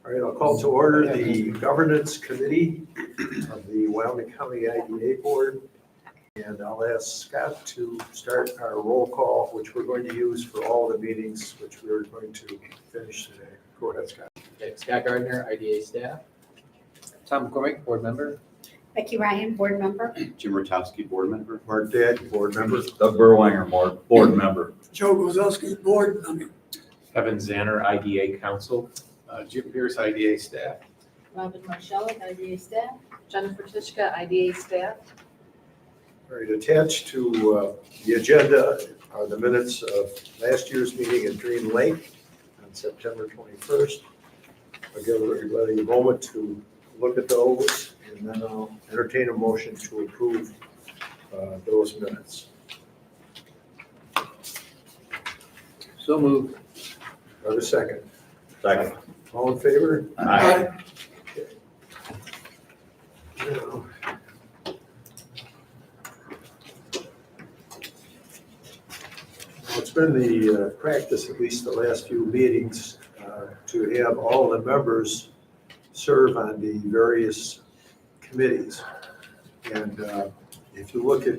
All right, I'll call to order the Governance Committee of the Wyoming County IDA Board. And I'll ask Scott to start our roll call, which we're going to use for all the meetings, which we're going to finish today. Go ahead, Scott. Okay, Scott Gardner, IDA staff. Tom McCormick, board member. Becky Ryan, board member. Jim Rotowski, board member. Mark Dad, board member. Doug Berwanger, board member. Joe Gozowski, board member. Kevin Zanner, IDA counsel. Jim Pierce, IDA staff. Robin Marshall, IDA staff. Jennifer Tishka, IDA staff. All right, attached to the agenda are the minutes of last year's meeting at Green Lake on September 21st. I'll give everybody a moment to look at those, and then I'll entertain a motion to approve those minutes. So moved. Have a second. Second. All in favor? Aye. Now, it's been the practice, at least the last few meetings, to have all the members serve on the various committees. And if you look at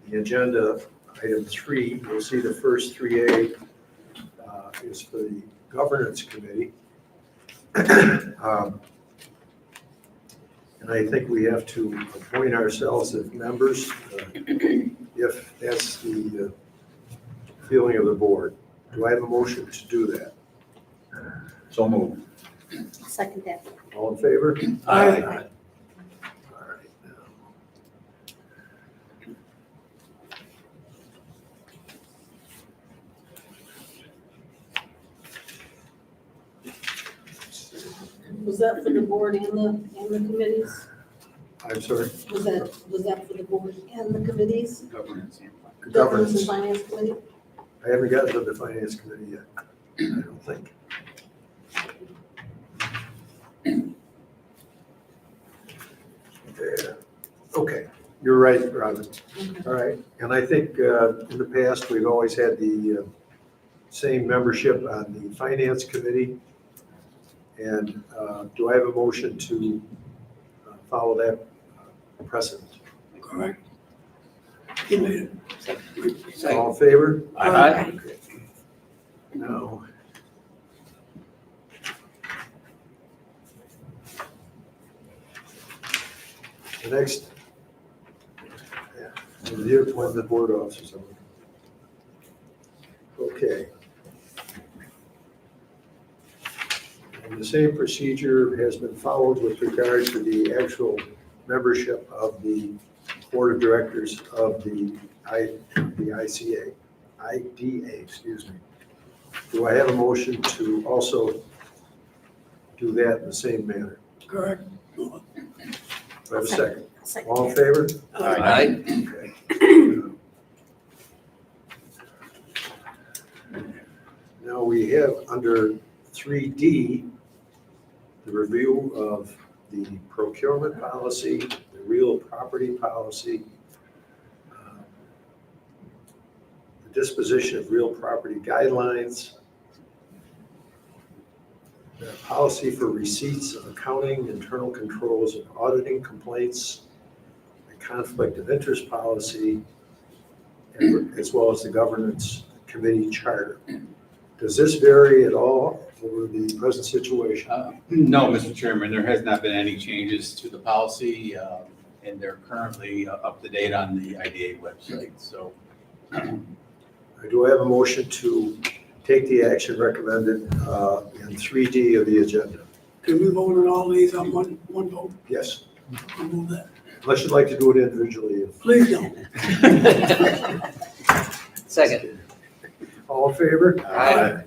the agenda, item 3, you'll see the first 3A is for the Governance Committee. And I think we have to appoint ourselves as members if that's the feeling of the board. Do I have a motion to do that? So moved. Second that. All in favor? Aye. All right. Was that for the board and the committees? I'm sorry, Was that for the board and the committees? Governance. governance. and Finance Committee? I haven't gotten to the finance committee yet, I don't think. Okay, you're right, Robin. All right, and I think in the past, we've always had the same membership on the finance committee. And do I have a motion to follow that precedent? Correct. He made it. All in favor? Aye. Okay. Now. The next, review appointment of board officers. Okay. And the same procedure has been followed with regard to the actual membership of the board of directors of the IDA, excuse me. Do I have a motion to also do that in the same manner? Correct. Do I have a second? Second All in that. favor? Aye. Okay. Now we have under 3D, the review of the procurement policy, the real property policy, the disposition of real property guidelines, the policy for receipts, accounting, internal controls, and auditing complaints, the conflict of interest policy, as well as the governance committee charter. Does this vary at all over the present situation? No, Mr. Chairman, there has not been any changes to the policy, and they're currently up to date on the IDA website, so. Do I have a motion to take the action recommended in 3D of the agenda? Can we vote on all these on one vote? Yes, I'll move that. unless you'd like to do it individually. Please don't. Second. All in favor? Aye.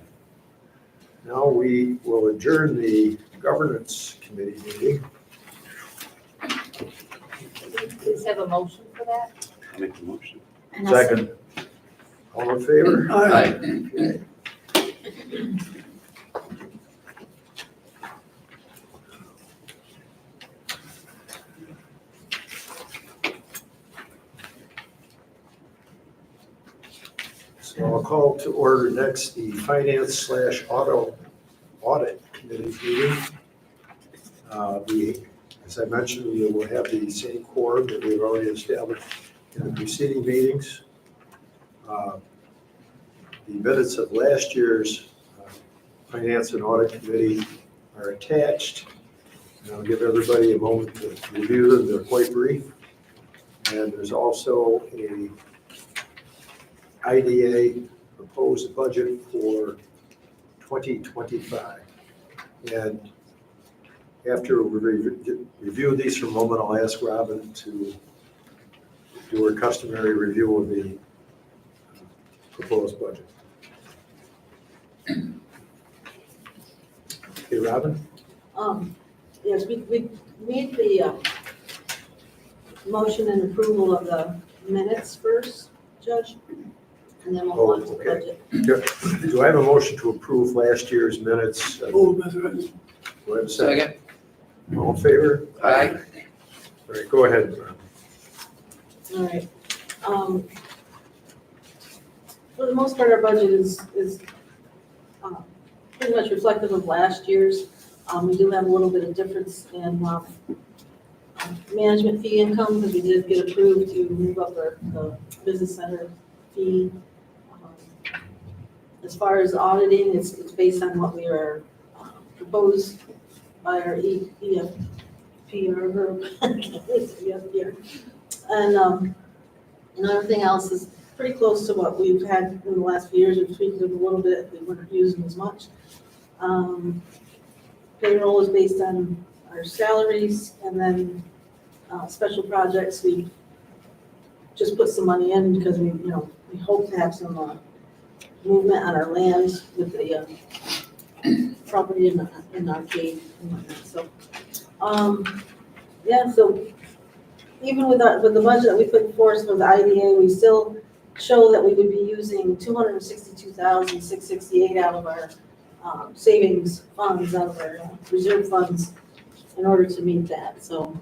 Now we will adjourn the governance committee meeting. Please have a motion for that? I'll make the motion. And I'll Second. All in favor? Aye. Okay. So I'll call to order next the finance/audit committee meeting. As I mentioned, we will have the same quorum that we've already established in the preceding meetings. The minutes of last year's Finance and Audit Committee are attached. And I'll give everybody a moment to review them. They're quite brief. And there's also a IDA proposed budget for 2025. And after we review these for a moment, I'll ask Robin to do her customary review of the proposed budget. Okay, Robin? Yes, we made the motion and approval of the minutes first, Judge, and then we'll go on to the Okay. budget. Do I have a motion to approve last year's minutes? Do Move as written. I have a second? Second. All in favor? Aye. All right, go ahead, Robin. All right. For the most part, our budget is pretty much reflective of last year's. We do have a little bit of difference in management fee income because we did get approved to move up the business center fee. As far as auditing, it's based on what we are proposed by our EFPR group. EFPR. And everything else is pretty close to what we've had in the last few years. We've tweaked it a little bit. We weren't using as much. Payroll is based on our salaries, and then special projects, we just put some money in because we hope to have some movement on our land with the property in our cave and whatnot. So, so even with the budget that we put forth for the IDA, we still show that we would be using $262,668 out of our savings funds, out of our reserve funds in order to meet that. So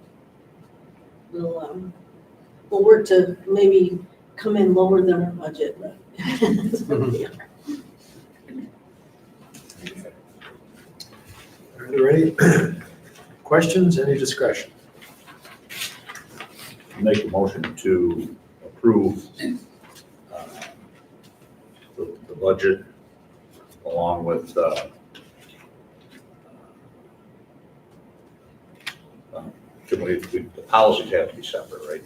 we'll work to maybe come in lower than our budget. But Are there any questions, any discussion? Make a motion to approve the budget along with the policies have to be separate, right?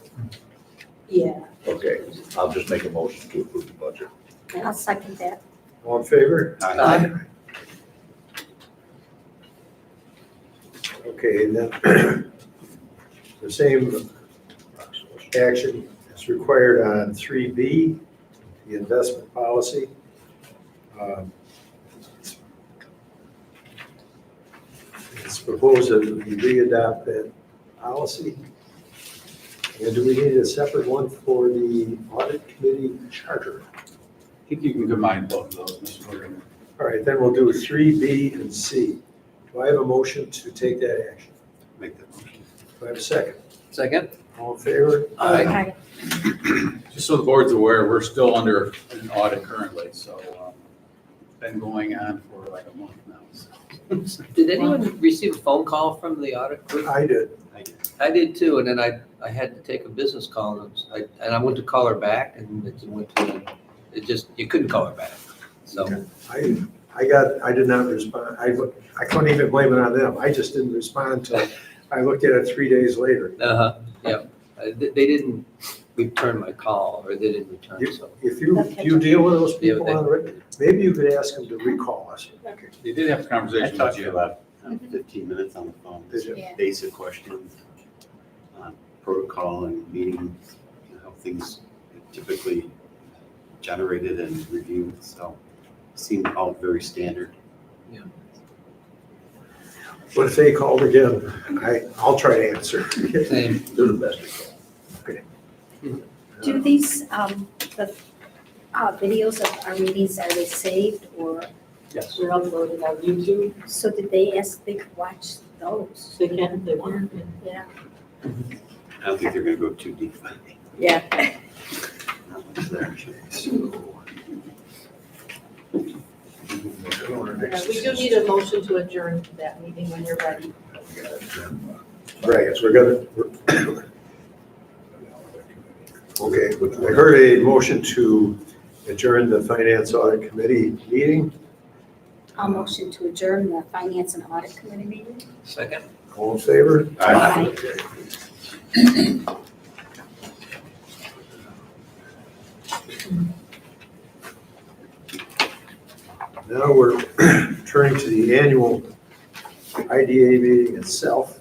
Yeah. Okay, I'll just make a motion to approve the budget. I'll second that. All in favor? Aye. Okay, and then the same action is required on 3B, the investment policy. It's proposed that we re-adopt that policy. And do we need a separate one for the audit committee charter? I think you can combine both of those, Mr. Morgan. All right, then we'll do 3B and C. Do I have a motion to take that action? Make that motion. Do I have a second? Second. All in favor? Aye. Just so the board's aware, we're still under an audit currently, so it's been going on for like a month now. So. Did anyone receive a phone call from the audit group? I did. I did too, and then I had to take a business call, and I went to call her back, and you couldn't call her back, so. I did not respond. I couldn't even blame it on them. I just didn't respond till I looked at it 3 days later. Yeah. They didn't return my call, or they didn't return, so. If you deal with those people on the regular, maybe you could ask them to recall us. They did have a I conversation talked with to you you. about 15 minutes on the phone, Did you? Yeah. basic questions on protocol and meetings, how things typically generated and reviewed, so it seemed all very standard. What if they called again? I'll try to answer. Same. Do the best we can. Do these, the videos of our meetings, are they saved or, Yes. We're uploading on YouTube. so did they ask they could watch those? They can if they want. Yeah. I don't think they're gonna go too deep. Yeah. Not much there. We do need a motion to adjourn that meeting when you're ready. Right, so we're okay, I heard a motion to adjourn the Finance Audit Committee meeting. I'll motion to adjourn the Finance and Audit Committee meeting. Second? All in favor? Aye. Okay. Now we're turning to the annual IDA meeting itself.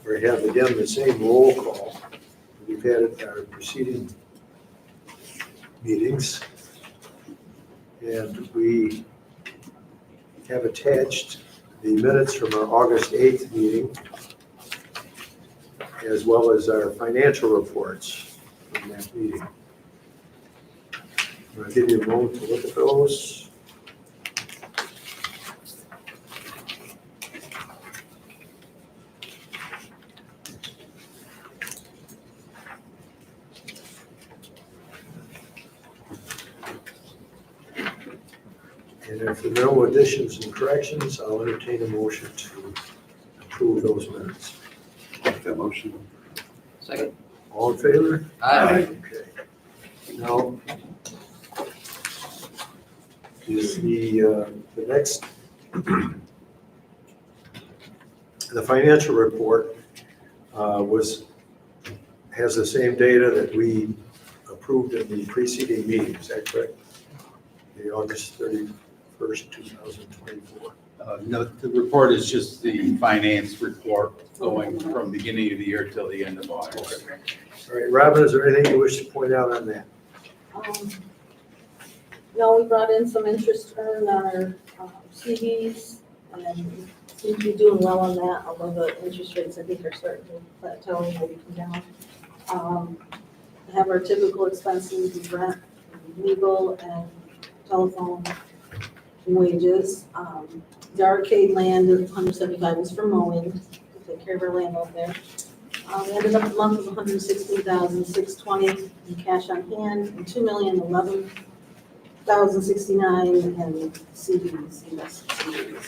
We have again the same roll call we've had at our preceding meetings. And we have attached the minutes from our August 8th meeting, as well as our financial reports from that meeting. I'm going to give you a moment to look at those. And if there are no additions and corrections, I'll entertain a motion to approve those minutes. Make that motion. Second? All in favor? Aye. Okay. Now, is the next, the financial report has the same data that we approved in the preceding meeting, is that correct? The August 31st, 2024. No, the report is just the finance report going from beginning of the year till the end of August. All right, Robin, is there anything you wish to point out on that? No, we brought in some interest earned on our CDs, and seem to be doing well on that, although the interest rates, I think, are starting to plateau and maybe come down. We have our typical expenses, we rent, legal, and telephone and wages. The arcade land of 175 was for mowing, to take care of our land out there. We ended up a month of 116,620 in cash on hand, and 2,011,069 and CDs, US CDs.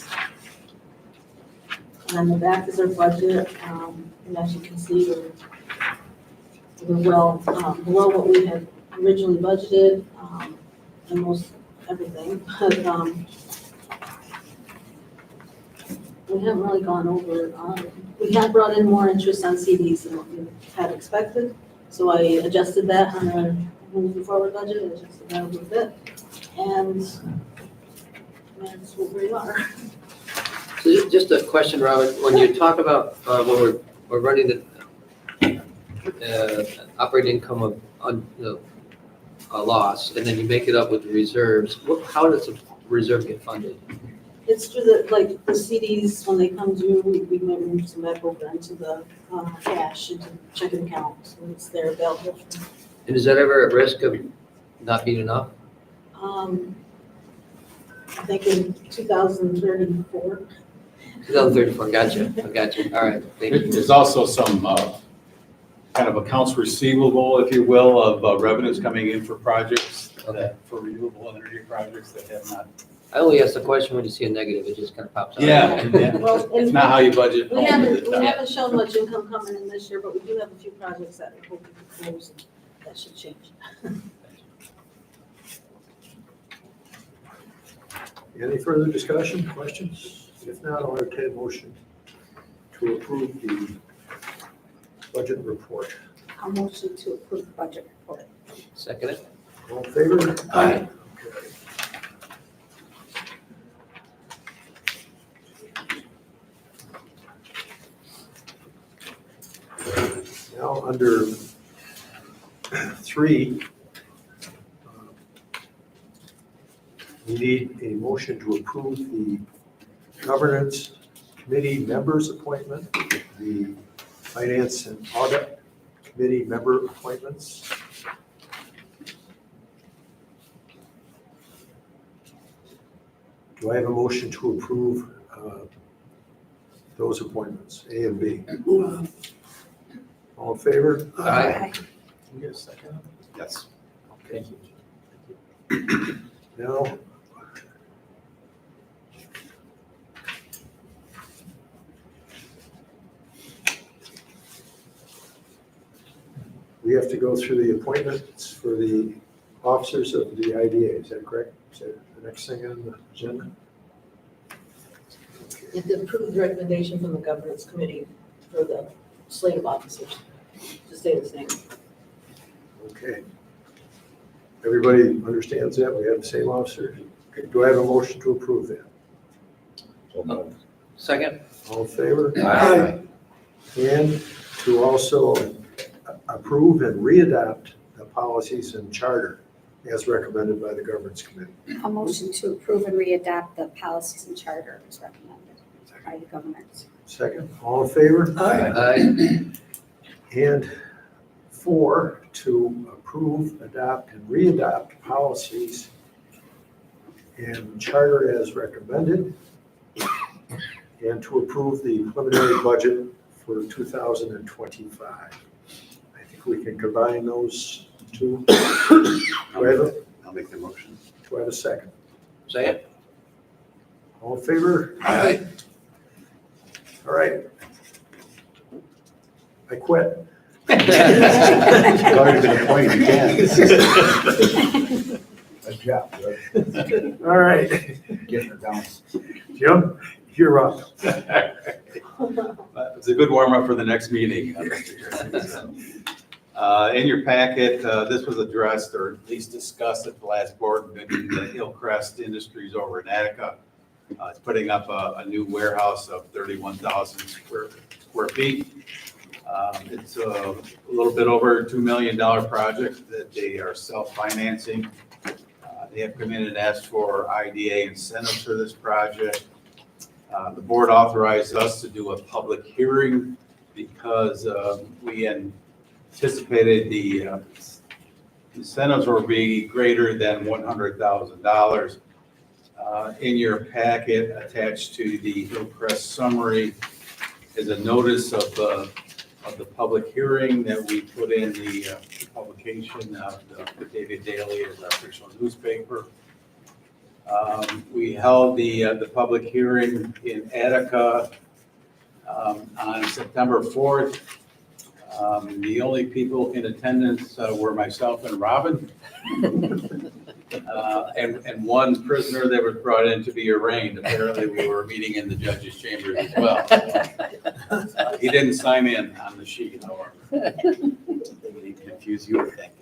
And on the back is our budget, and as you can see, we're well below what we had originally budgeted, and most everything, but we haven't really gone over, we have brought in more interest on CDs than what we had expected, so I adjusted that on our moving forward budget, I adjusted that a little bit, and that's what we are. So just a question, Robin, when you talk about, when we're running the operating income of, a loss, and then you make it up with the reserves, how does the reserve get funded? It's through the CDs, when they come due, we might move some back over into the cash, into checking accounts, and it's there available. And is that ever at risk of not being enough? I think in 2034. 2034, gotcha, all right, thank you. There's also some kind of accounts receivable, if you will, of revenues coming in for projects, for renewable energy projects that have not. I only ask the question when you see a negative, it just kind of pops out. Yeah. Well, It's not how you budget. We haven't shown much income coming in this year, but we do have a few projects that we're hoping to close, and that should change. Any further discussion, questions? If not, I'll entertain a motion to approve the budget report. I'll motion to approve the budget report. Second it? All in favor? Aye. Okay. Now, under 3, we need a motion to approve the governance committee members' appointment, the finance and audit committee member appointments. Do I have a motion to approve those appointments, A and B? All in favor? Aye. Can you get a second? Yes. Thank you. Now, have to go through the appointments for the officers of the IDA, is that correct? Is that the next thing on the agenda? You have to approve the recommendation from the governance committee for the slate of officers to stay the same. Okay. Everybody understands that? We have the same officers? Okay, do I have a motion to approve that? So moved. Second? All in favor? Aye. And to also approve and readopt the policies and charter as recommended by the governance committee. A motion to approve and readopt the policies and charter is recommended by the government. Second, all in favor? Aye. Aye. And 4, to approve, adopt, and readopt policies and charter as recommended, and to approve the preliminary budget for 2025. I think we can combine those two. I'll make the motion. Do I have a second? Second? All in favor? Aye. All right. I quit. It's already been appointed, you can. Good job, Rick. All right. Getting it down. Jim, you're up. It's a good warm-up for the next meeting. Mr. Chairman. In your packet, this was addressed or at least discussed at the last board meeting, the Hillcrest Industries over in Attica. It's putting up a new warehouse of 31,000 square feet. It's a little bit over $2 million project that they are self-financing. They have come in and asked for IDA incentives for this project. The board authorized us to do a public hearing because we anticipated the incentives will be greater than $100,000. In your packet attached to the Hillcrest summary is a notice of the public hearing that we put in the publication of the Daily Daily as our official newspaper. We held the public hearing in Attica on September 4th. The only people in attendance were myself and Robin, and one prisoner that was brought in to be arraigned. Apparently, we were meeting in the judge's chambers as well. He didn't sign in on the sheet, however. He confused you, I think.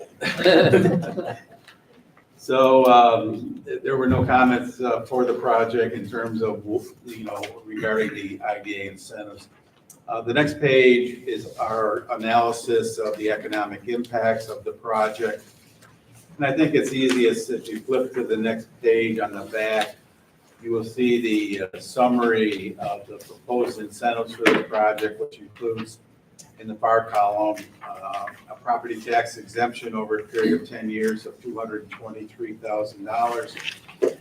So there were no comments for the project in terms of, regarding the IDA incentives. The next page is our analysis of the economic impacts of the project. And I think it's easiest if you flip to the next page on the back, you will see the summary of the proposed incentives for the project, which includes in the far column, a property tax exemption over a period of 10 years of $223,000,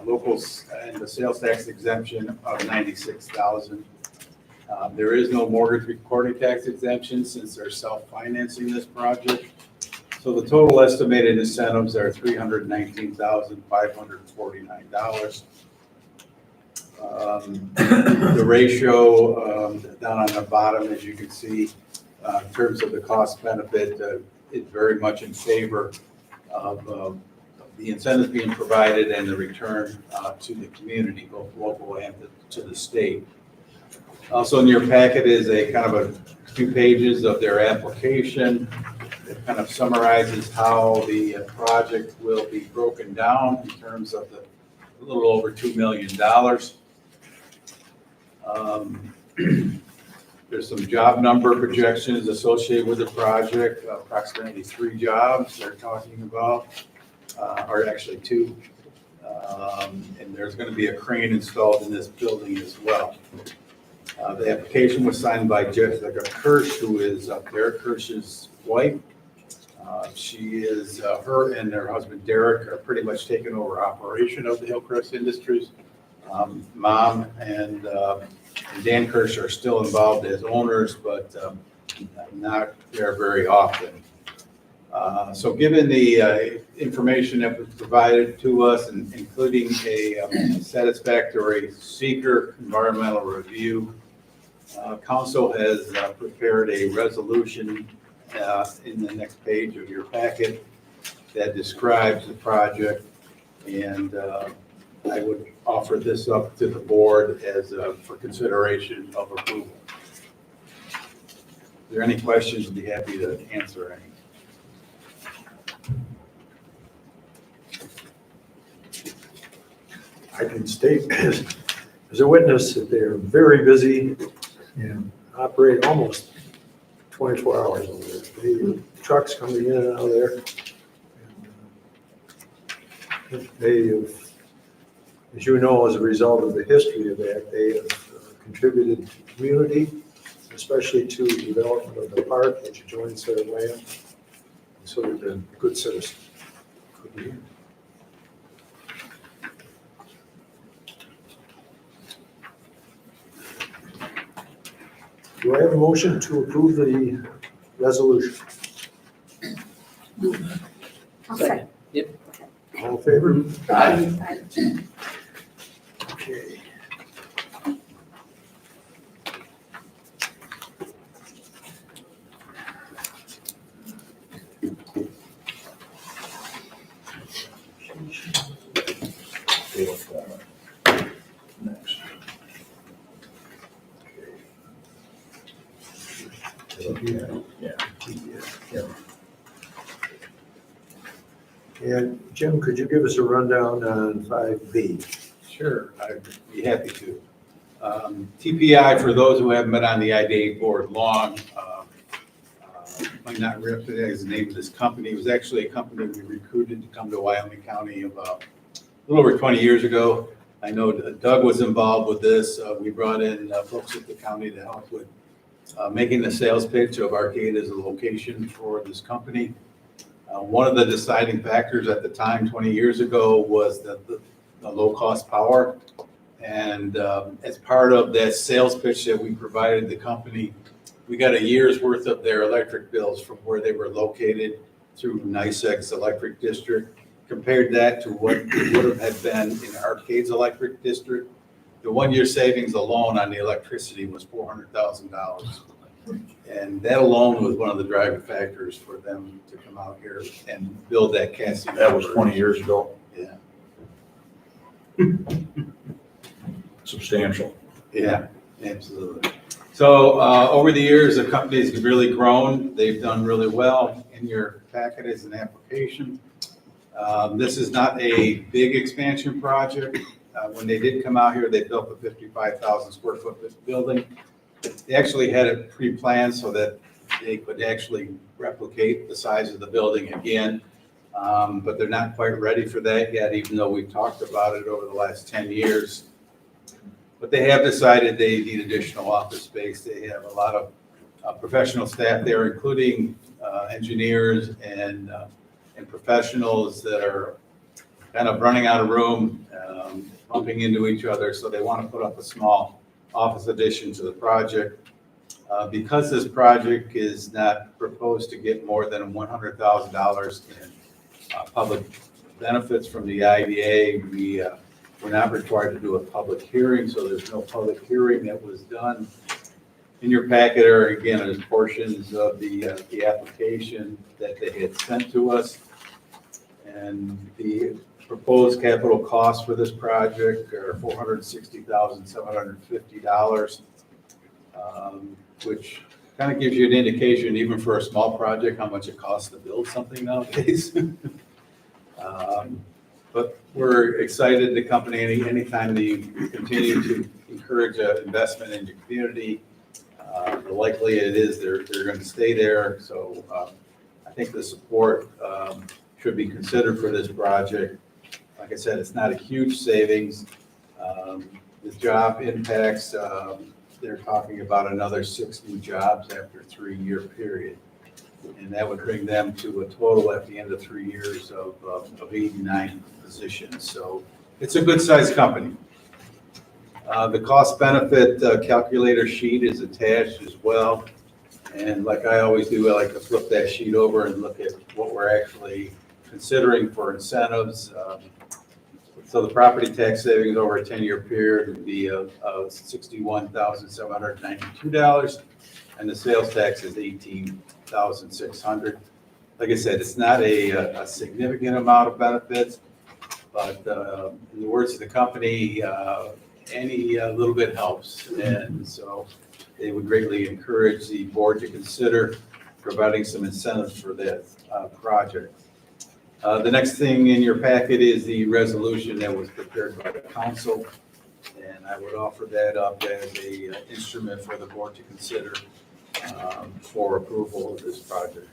locals and the sales tax exemption of $96,000. There is no mortgage recording tax exemption since they're self-financing this project. So the total estimated incentives are $319,549. The ratio down on the bottom, as you can see, in terms of the cost benefit, is very much in favor of the incentives being provided and the return to the community, both local and to the state. Also in your packet is a kind of a few pages of their application. It kind of summarizes how the project will be broken down in terms of the a little over $2 million. There's some job number projections associated with the project, approximately 3 jobs they're talking about, or actually 2. And there's going to be a crane installed in this building as well. The application was signed by Jessica Kirsch, who is Derek Kirsch's wife. She is, her and her husband Derek are pretty much taking over operation of the Hillcrest Industries. Mom and Dan Kirsch are still involved as owners, but not there very often. So given the information that was provided to us, and including a satisfactory seeker environmental review, Council has prepared a resolution in the next page of your packet that describes the project. And I would offer this up to the board as for consideration of approval. If there are any questions, I'd be happy to answer any. I can state as a witness that they are very busy and operate almost 24 hours over there. The trucks coming in and out of there. And, they have, as you know, as a result of the history of that, they have contributed to the community, especially to the development of the park, which adjoins their land. So they've been good citizens. Good. Do I have a motion to approve the resolution? I'll second. All in favor? Aye. Okay. Next. Yeah. And Jim, could you give us a rundown on 5B? Sure, I'd be happy to. TPI, for those who haven't been on the IDA board long, might not recognize the name of this company. It was actually a company we recruited to come to Wyoming County about a little over 20 years ago. I know Doug was involved with this. We brought in folks at the county to help with making the sales pitch of Arcade as a location for this company. One of the deciding factors at the time, 20 years ago, was the low-cost power. And as part of that sales pitch that we provided the company, we got a year's worth of their electric bills from where they were located through NYSEG's electric district. Compared that to what it would have been in Arcade's electric district, the 1 year savings alone on the electricity was $400,000. And that alone was one of the driving factors for them to come out here and build that casting. That was 20 years ago. Yeah. Substantial. Yeah, absolutely. So over the years, the company's really grown. They've done really well. In your packet is an application. This is not a big expansion project. When they did come out here, they built a 55,000 square foot building. They actually had it pre-planned so that they could actually replicate the size of the building again. But they're not quite ready for that yet, even though we've talked about it over the last 10 years. But they have decided they need additional office space. They have a lot of professional staff there, including engineers and professionals that are kind of running out of room, bumping into each other. So they want to put up a small office addition to the project. Because this project is not proposed to get more than $100,000 in public benefits from the IDA, we're not required to do a public hearing, so there's no public hearing that was done. In your packet are, again, there's portions of the application that they had sent to us. And the proposed capital costs for this project are $460,750, which kind of gives you an indication, even for a small project, how much it costs to build something nowadays. But we're excited, the company, anytime they continue to encourage investment in the community, the likely it is they're going to stay there. So I think the support should be considered for this project. Like I said, it's not a huge savings. The job impacts, they're talking about another 6 new jobs after a 3-year period. And that would bring them to a total at the end of 3 years of 89 positions. So it's a good sized company. The cost benefit calculator sheet is attached as well. And like I always do, I like to flip that sheet over and look at what we're actually considering for incentives. So the property tax savings over a 10-year period would be $61,792, and the sales tax is $1,600. Like I said, it's not a significant amount of benefits, but in the words of the company, any little bit helps. And so they would greatly encourage the board to consider providing some incentives for that project. The next thing in your packet is the resolution that was prepared by the council, and I would offer that up as a instrument for the board to consider for approval of this project.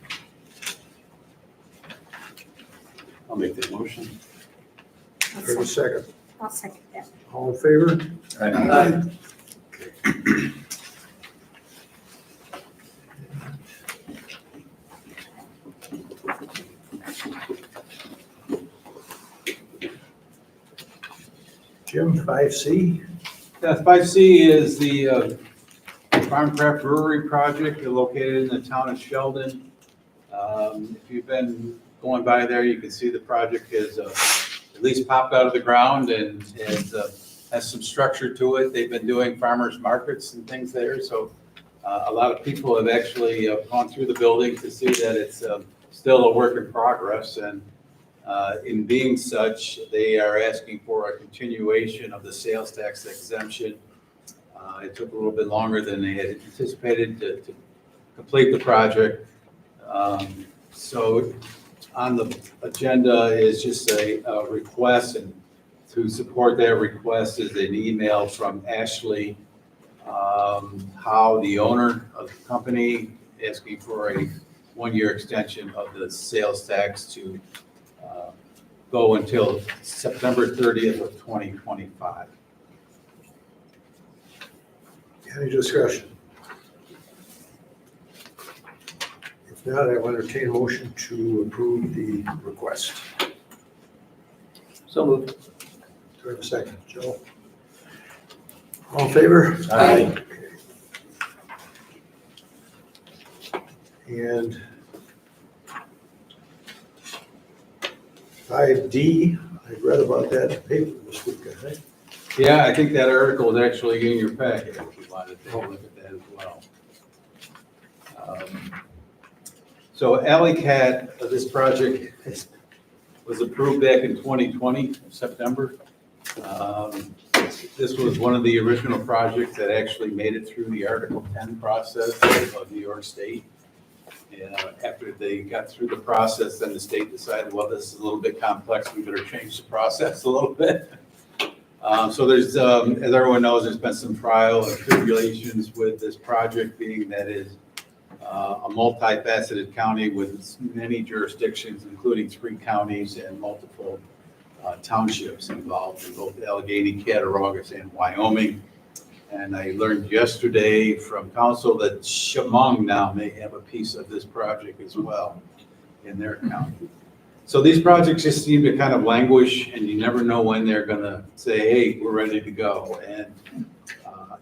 I'll make that motion. I'll For a second- second. I'll second that. All in favor? Jim, 5C? 5C is the Farm Craft Brewery project located in the town of Sheldon. If you've been going by there, you can see the project has at least popped out of the ground and has some structure to it. They've been doing farmers markets and things there, so a lot of people have actually gone through the building to see that it's still a work in progress. And in being such, they are asking for a continuation of the sales tax exemption. It took a little bit longer than they had anticipated to complete the project. So on the agenda is just a request, and to support that request is an email from Ashley Howe, the owner of the company, asking for a one-year extension of the sales tax to go until September 30th of 2025. Any discussion? If not, I will entertain a motion to approve the request. So moved. Do I have a second? Joe? All in favor? Aye. And 5D, I read about that in the paper this week, I think. Yeah, I think that article is actually in your packet, if you wanted to take a look at that as well. So Alley Cat, this project was approved back in 2020, September. This was one of the original projects that actually made it through the Article 10 process of New York State. And after they got through the process, then the state decided, well, this is a little bit complex, we better change the process a little bit. So there's, as everyone knows, there's been some trial and tribulations with this project, being that is a multifaceted county with many jurisdictions, including 3 counties and multiple townships involved in both Allegheny, Cattaraugus, and Wyoming. And I learned yesterday from council that Chemung now may have a piece of this project as well in their county. So these projects just seem to kind of languish, and you never know when they're gonna say, hey, we're ready to go. And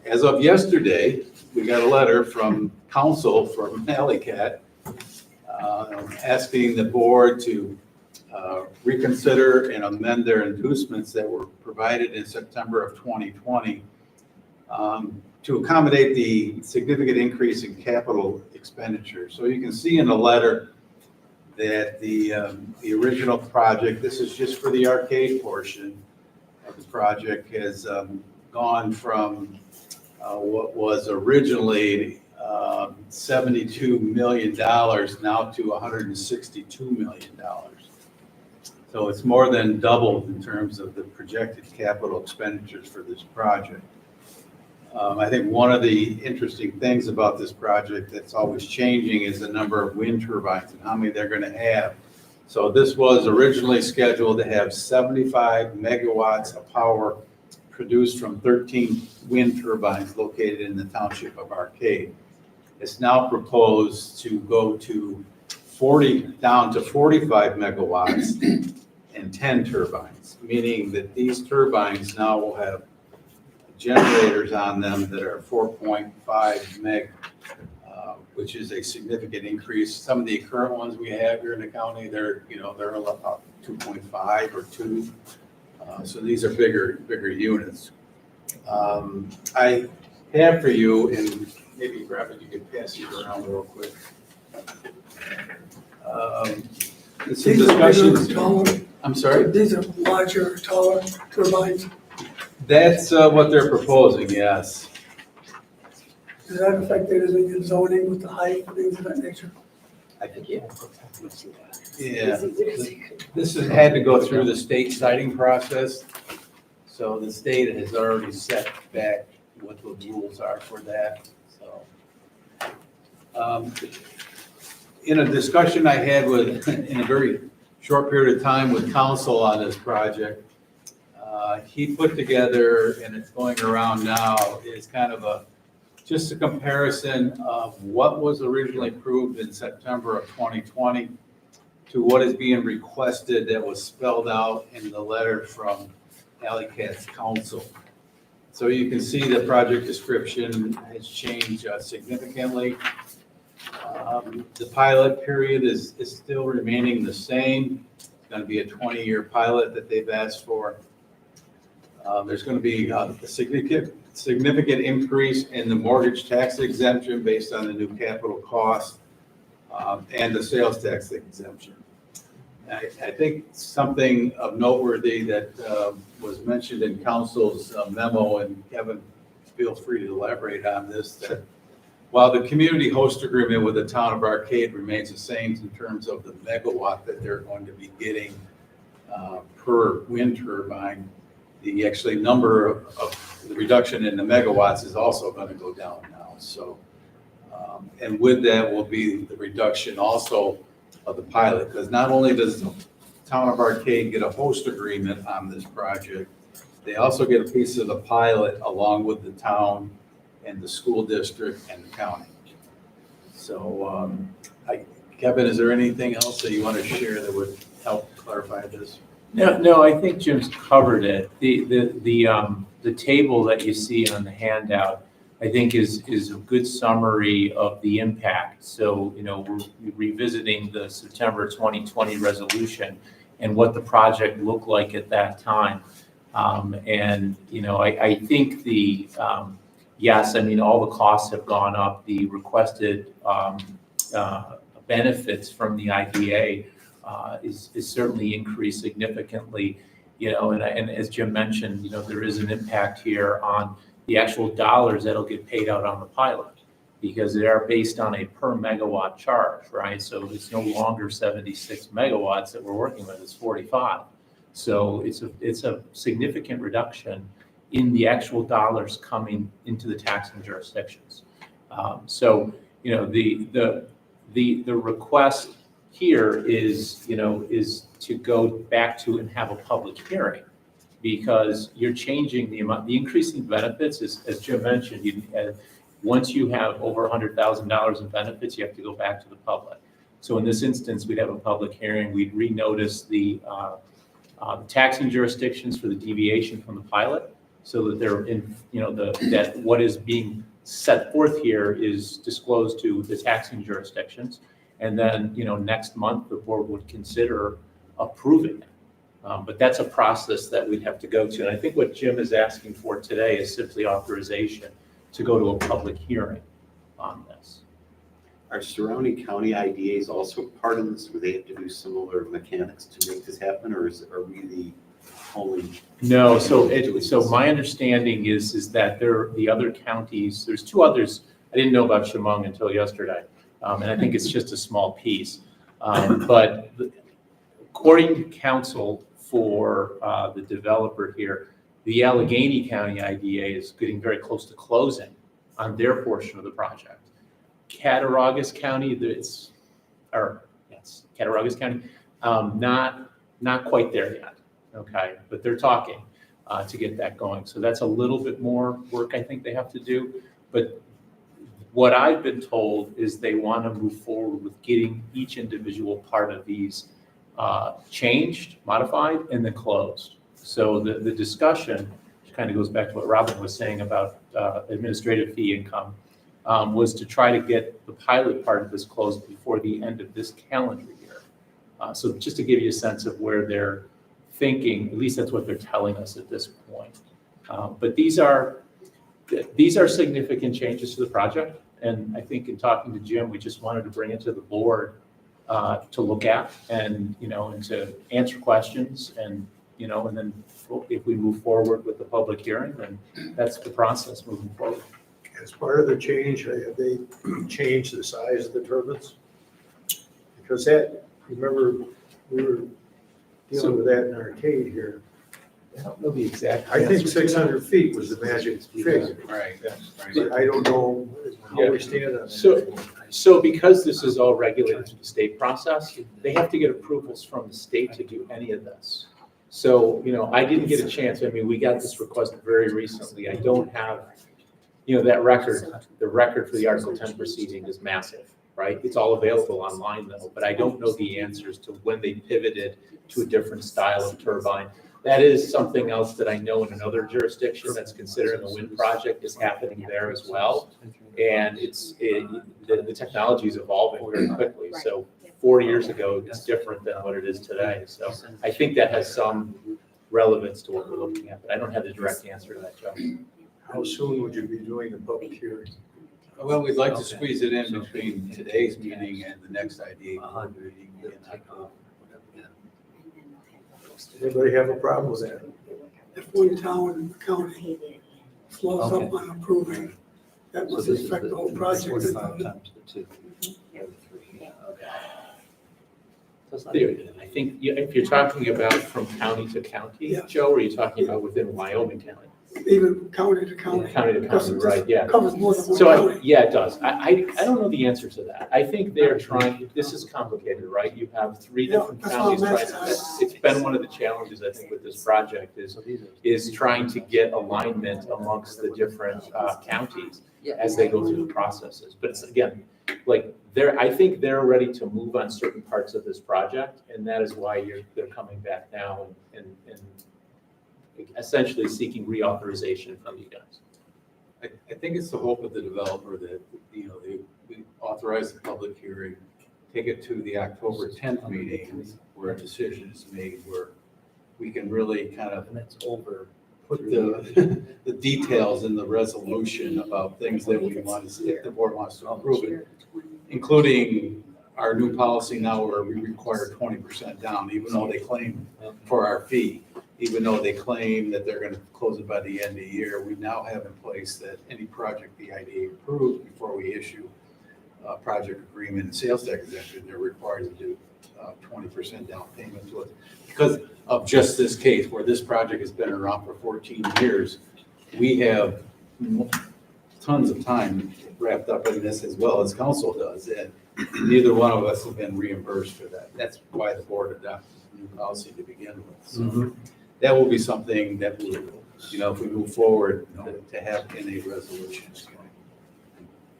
as of yesterday, we got a letter from council from Alley Cat asking the board to reconsider and amend their inducements that were provided in September of 2020 to accommodate the significant increase in capital expenditure. So you can see in the letter that the original project, this is just for the arcade portion of the project, has gone from what was originally $72 million now to $162 million. So it's more than doubled in terms of the projected capital expenditures for this project. I think one of the interesting things about this project that's always changing is the number of wind turbines and how many they're going to have. So this was originally scheduled to have 75 megawatts of power produced from 13 wind turbines located in the township of Arcade. It's now proposed to go to down to 45 megawatts and 10 turbines, meaning that these turbines now will have generators on them that are 4.5 meg, which is a significant increase. Some of the current ones we have here in the county, they're about 2.5 or 2. So these are bigger units. I have for you, and maybe Robert, you could pass these around real quick. Some These are bigger, discussions, taller, I'm sorry? these are larger, taller turbines. That's what they're proposing, yes. Does that affect anything in zoning with the height, things of that nature? I think, yeah. Yeah, this has had to go through the state citing process, so the state has already set back what the rules are for that, so. In a discussion I had with, in a very short period of time with council on this project, he put together, and it's going around now, is kind of just a comparison of what was originally approved in September of 2020 to what is being requested that was spelled out in the letter from Alley Cat's council. So you can see the project description has changed significantly. The pilot period is still remaining the same. It's going to be a 20-year pilot that they've asked for. There's going to be a significant increase in the mortgage tax exemption based on the new capital cost and the sales tax exemption. I think something of noteworthy that was mentioned in council's memo, and Kevin, feel free to elaborate on this, that while the community host agreement with the town of Arcade remains the same in terms of the megawatt that they're going to be getting per wind turbine, the actually number of the reduction in the megawatts is also going to go down now. So, and with that will be the reduction also of the pilot, because not only does the town of Arcade get a host agreement on this project, they also get a piece of the pilot along with the town and the school district and the county. So, Kevin, is there anything else that you want to share that would help clarify this? No, I think Jim's covered it. The table that you see on the handout, I think is a good summary of the impact. So, we're revisiting the September 2020 resolution and what the project looked like at that time. I think yes, all the costs have gone up. The requested benefits from the IDA is certainly increased significantly, and as Jim mentioned, there is an impact here on the actual dollars that'll get paid out on the pilot, because they are based on a per megawatt charge, right? So it's no longer 76 megawatts that we're working with, it's 45. So it's a significant reduction in the actual dollars coming into the taxing jurisdictions. The request here is to go back to and have a public hearing, because you're changing the increasing benefits, as Jim mentioned, once you have over $100,000 in benefits, you have to go back to the public. So in this instance, we'd have a public hearing, we'd renotice the taxing jurisdictions for the deviation from the pilot, so that they're in, that what is being set forth here is disclosed to the taxing jurisdictions. And then, next month, the board would consider approving it. But that's a process that we'd have to go to. And I think what Jim is asking for today is simply authorization to go to a public hearing on this. Are surrounding county IDAs also part of this, where they have to do similar mechanics to make this happen, or are we the only? No, so my understanding is that the other counties, there's two others. I didn't know about Chemung until yesterday, and I think it's just a small piece. But according to counsel for the developer here, the Allegheny County IDA is getting very close to closing on their portion of the project. Cattaraugus County, Cattaraugus County, not quite there yet, okay? But they're talking to get that going. So that's a little bit more work I think they have to do. But what I've been told is they want to move forward with getting each individual part of these changed, modified, and then closed. So the discussion, which kind of goes back to what Robin was saying about administrative fee income, was to try to get the pilot part of this closed before the end of this calendar year. So just to give you a sense of where they're thinking, at least that's what they're telling us at this point. But these are significant changes to the project, And I think in talking to Jim, we just wanted to bring it to the board to look at and, and to answer questions and, and then if we move forward with the public hearing, then that's the process moving forward. As part of the change, have they changed the size of the turbines? Because that, remember, we were dealing with that in Arcade here. I don't know the exact. I think answer. 600 feet was the magic figure, Right. but I don't know how we stand on that. So because this is all regulated through the state process, they have to get approvals from the state to do any of this. So, I didn't get a chance. I mean, we got this request very recently. I don't have, that record, the record for the Article 10 proceeding is massive, right? It's all available online though, but I don't know the answers to when they pivoted to a different style of turbine. That is something else that I know in another jurisdiction that's considering a wind project is happening there as well. And the technology is evolving very quickly. So 4 years ago, it's different than what it is today. So I think that has some relevance to what we're looking at, but I don't have the direct answer to that, Joe. How soon would you be doing the public hearing? Well, we'd like to squeeze it in between today's meeting and the next IDA meeting in October. Anybody have a problem with that? If one town in the county slows up on approving, that must affect the whole project. 45 times the 2. I think if you're talking about from county to county, Yeah. Joe, or are you talking about within Wyoming County? Even county to county. County to county, right, yeah. Covers more than one So, county. yeah, it does. I don't know the answer to that. I think they're trying, this is complicated, right? You have 3 Yeah, different that's what I'm counties trying to, asking. it's been one of the challenges, I think, with this project is trying to get alignment amongst the different counties as they go through the processes. But it's, again, like, I think they're ready to move on certain parts of this project, and that is why they're coming back now and essentially seeking reauthorization from you guys. I think it's the hope of the developer that, we authorize the public hearing, take it to the October 10th meeting where a decision is made, where we can really kind of put the details in the resolution about things that we want to see, if the board wants to approve it, including our new policy now where we require 20% down, even though they claim for our fee. Even though they claim that they're going to close it by the end of the year, we now have in place that any project the IDA approved before we issue a project agreement and sales tax exemption, they're required to do 20% down payment to it. Because of just this case, where this project has been around for 14 years, we have tons of time wrapped up in this as well as council does, and neither one of us have been reimbursed for that. That's why the board adopted the new policy to begin with. So that will be something that will, if we move forward, to have in a resolution.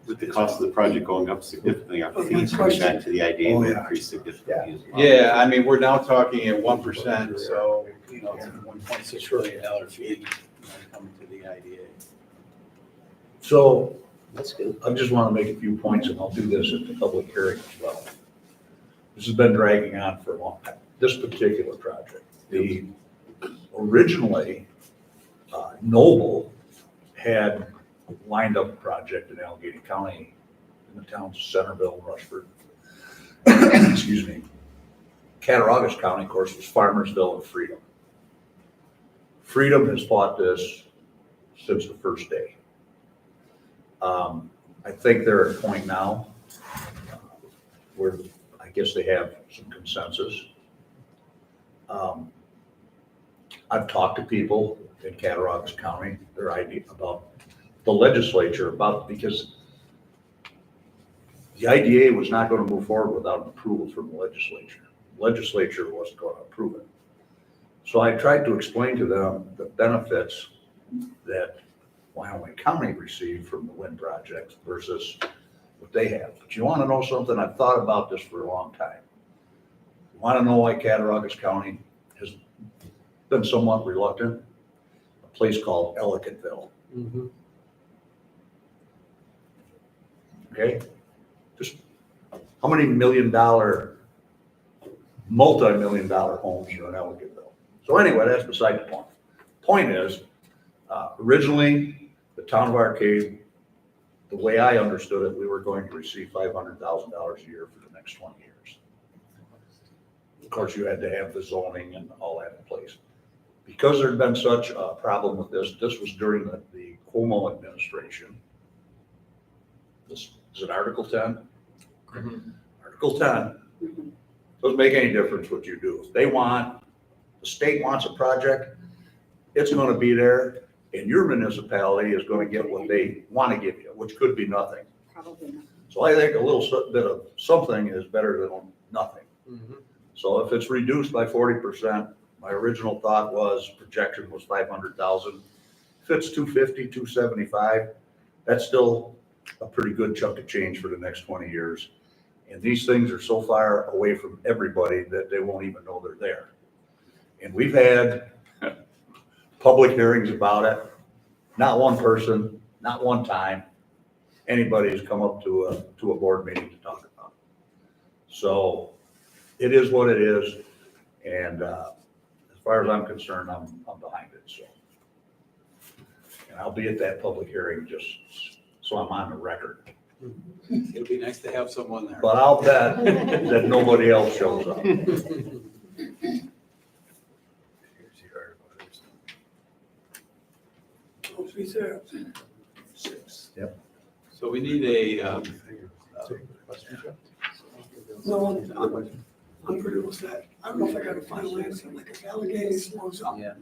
With the cost of the project going up significantly, our fees coming back to the IDA will increase significantly as well. Yeah, I mean, we're now talking at 1%, so, it's a $1.6 billion fee coming to the IDA. So That's good. I just want to make a few points, and I'll do this at the public hearing as well. This has been dragging on for a long time, this particular project. Originally, Noble had lined up a project in Allegheny County in the towns of Centerville and Rushford. Excuse me. Cattaraugus County, of course, was Farmersville and Freedom. Freedom has fought this since the first day. I think they're at a point now where I guess they have some consensus. I've talked to people in Cattaraugus County, their idea about the legislature, because the IDA was not going to move forward without approval from the legislature. The legislature wasn't going to approve it. So I tried to explain to them the benefits that Wyoming County received from the wind project versus what they have. But you want to know something? I've thought about this for a long time. You want to know why Cattaraugus County has been somewhat reluctant? A place called Ellicottville. Okay? Just how many multi-million-dollar homes are in Ellicottville? So anyway, that's beside the point. Point is, originally, the town of Arcade the way I understood it, we were going to receive $500,000 a year for the next 20 years. Of course, you had to have the zoning and all that in place. Because there'd been such a problem with this was during the Cuomo administration. This, is it Article 10? Article 10. Doesn't make any difference what you do. If the state wants a project, it's gonna be there, and your municipality is gonna get what they wanna give you, which could be nothing. Probably not. So I think a little bit of something is better than nothing. So if it's reduced by 40%, my original thought was, projection was 500,000. If it's 250, 275, that's still a pretty good chunk of change for the next 20 years. And these things are so far away from everybody that they won't even know they're there. And we've had public hearings about it. Not one person, not one time, anybody's come up to a board meeting to talk about it. So it is what it is. And as far as I'm concerned, I'm behind it, so. And I'll be at that public hearing just so I'm on the record. It'll be nice to have someone there. But I'll bet that nobody else shows up. Yep. So we need a, No, I'm pretty well set. I don't know if I got a final answer, like if Allegheny slows up, Yeah.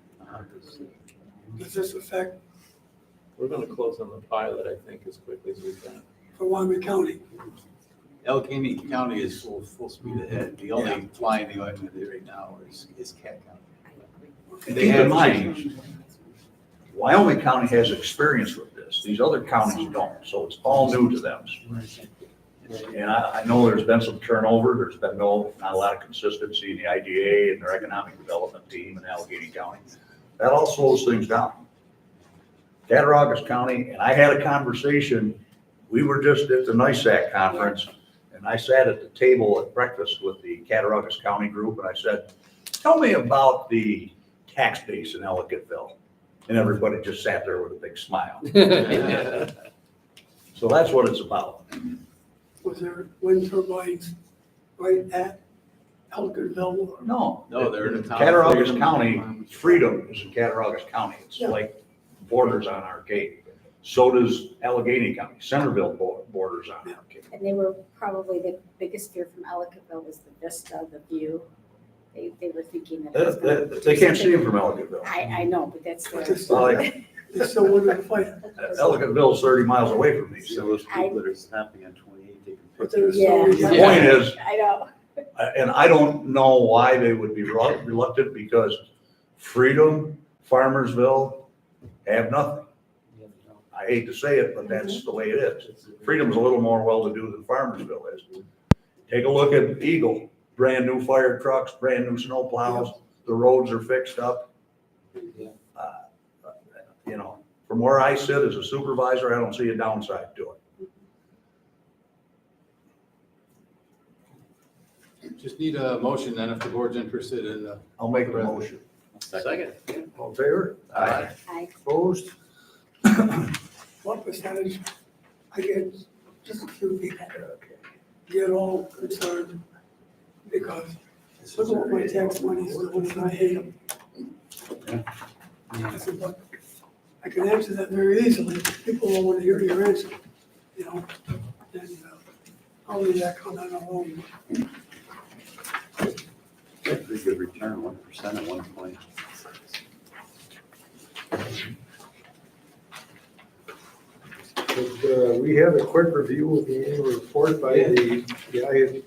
does this affect We're gonna close on the pilot, I think, as quickly as we can. for Wyoming County? Allegheny County is full speed ahead. The only fly in the ointment right now is Cat County. Okay. They Keep have in mind, changed. Wyoming County has experience with this. These other counties don't, so it's all new to them. And I know there's been some turnover. There's been not a lot of consistency in the IDA and their economic development team in Allegheny County. That all slows things down. Cattaraugus County, and I had a conversation, we were just at the NISAC conference, and I sat at the table at breakfast with the Cattaraugus County group, and I said, tell me about the tax base in Ellicottville. And everybody just sat there with a big smile. So that's what it's about. Was there wind turbines right at Ellicottville? Or- No. No, they're in the town. Cattaraugus County, Freedom is in Cattaraugus County. It's Yeah. like borders on our gate. So does Allegheny County. Centerville borders on our gate. And they were probably the biggest fear from Ellicottville was the vista, the view. They were thinking that. it was gonna do They can't see them something- from Ellicottville. I know, but that's But their. they're still, they still wanted to fight it. Ellicottville's 30 miles away from these. So those people that are snapping on 28 taking But they're pictures. still. The point is, I know. and I don't know why they would be reluctant, because Freedom, Farmersville have nothing. I hate to say it, but that's the way it is. Freedom's a little more well-to-do than Farmersville is. Take a look at Eagle, brand new fire trucks, brand new snow plows, the roads are fixed up. You know, from where I sit as a supervisor, I don't see a downside to it. Just need a motion then if the board's interested in the. I'll make the motion. Second. All in favor? Aye. Opposed? What percentage, I get just a few people get all concerned because look at what my tax money is doing and I hate them. I said, but I can answer that very easily. People don't want to hear your answer, you know? And I'll leave that comment alone. Pretty good return, 1% at one point. We have a quick review of the annual report by the guy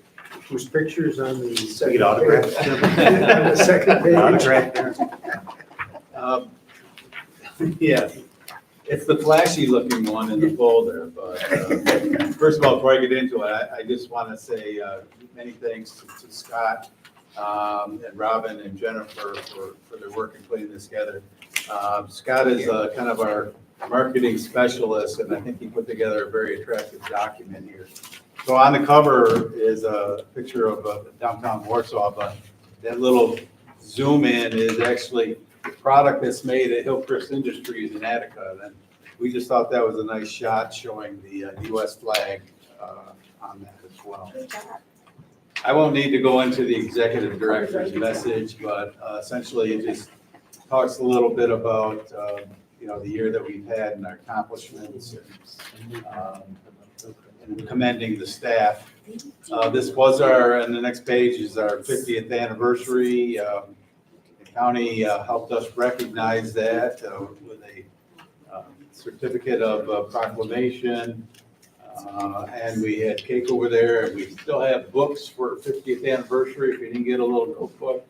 whose picture's on the second Get autographed. page. On the second page. Autograph there. Yeah, it's the flashy looking one in the folder, but first of all, before I get into it, I just want to say many thanks to Scott and Robin and Jennifer for their work in putting this together. Scott is kind of our marketing specialist, and I think he put together a very attractive document here. So on the cover is a picture of downtown Warsaw, but that little zoom in is actually the product that's made at Hillcrest Industries in Attica. Then we just thought that was a nice shot showing the US flag on that as well. I won't need to go into the executive director's message, but essentially it just talks a little bit about, the year that we've had and our accomplishments and commending the staff. This was and the next page is our 50th anniversary. The county helped us recognize that with a certificate of proclamation. And we had cake over there, and we still have books for 50th anniversary. If you didn't get a little notebook,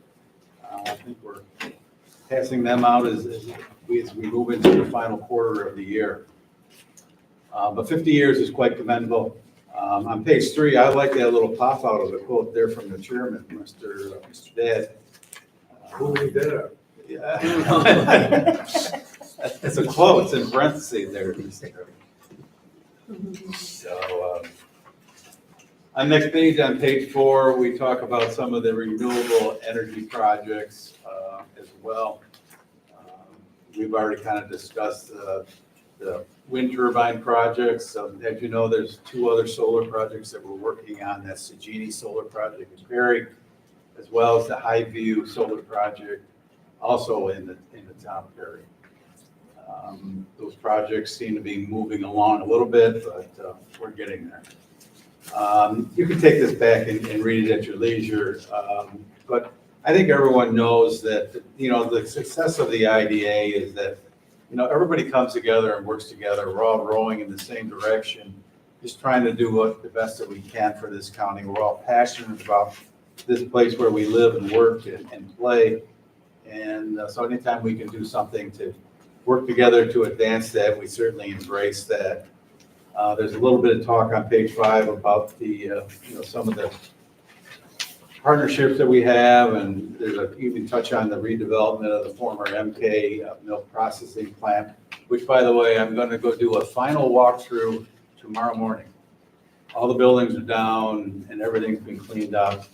I think we're passing them out as we move into the final quarter of the year. But 50 years is quite commendable. On page 3, I like that little pop out of the quote there from the chairman, Mr. Dad. Who we did it? Yeah. It's a quote, it's in parentheses there. So, on next page, on page 4, we talk about some of the renewable energy projects as well. We've already kind of discussed the wind turbine projects. As you know, there's 2 other solar projects that we're working on. That's the Genie Solar Project in Perry, as well as the Highview Solar Project, also in the town of Perry. Those projects seem to be moving along a little bit, but we're getting there. You can take this back and read it at your leisure, but I think everyone knows that, the success of the IDA is that, everybody comes together and works together. We're all rowing in the same direction, just trying to do the best that we can for this county. We're all passionate about this place where we live and work and play. And so anytime we can do something to work together to advance that, we certainly embrace that. There's a little bit of talk on page 5 about the, some of the partnerships that we have, and there's even touch on the redevelopment of the former MK milk processing plant, which, by the way, I'm going to go do a final walkthrough tomorrow morning. All the buildings are down and everything's been cleaned up,